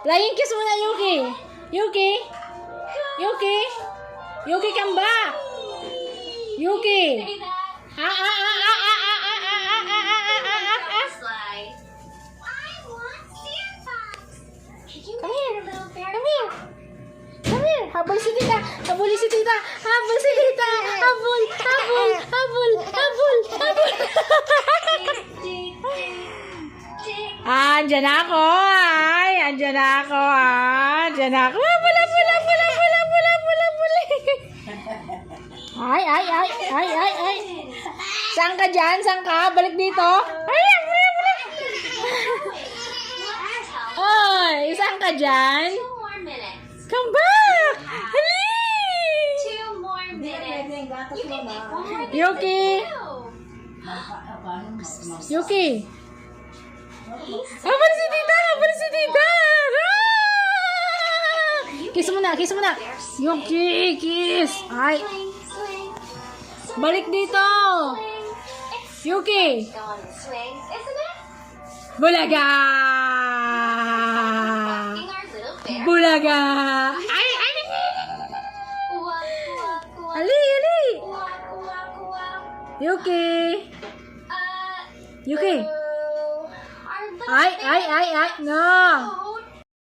Flying kiss muna, Yuki. Yuki. Yuki. Yuki, come back. Yuki. Come here. Come here. Come here. Habol si tita. Habol si tita. Habol si tita. Habol. Habol. Habol. Habol. Habol. Andyan ako. Ay, andyan ako. Andyan ako. Bula, bula, bula, bula, bula, bula, bula. Ay, ay, ay, ay, ay, ay. Saan ka dyan? Saan ka? Balik dito. Ay, bula, bula. Ay, saan ka dyan? Come back! Hali! Yuki! Yuki! Habal si tita! Habal si tita! Ah! Kiss mo na! Kiss mo na! Yuki! Kiss! Ay! Balik dito! Yuki! Bulaga! Bulaga! Ay! Ay! Ali! Ali! Yuki! Yuki! Ay! Ay! Ay! Ay! No!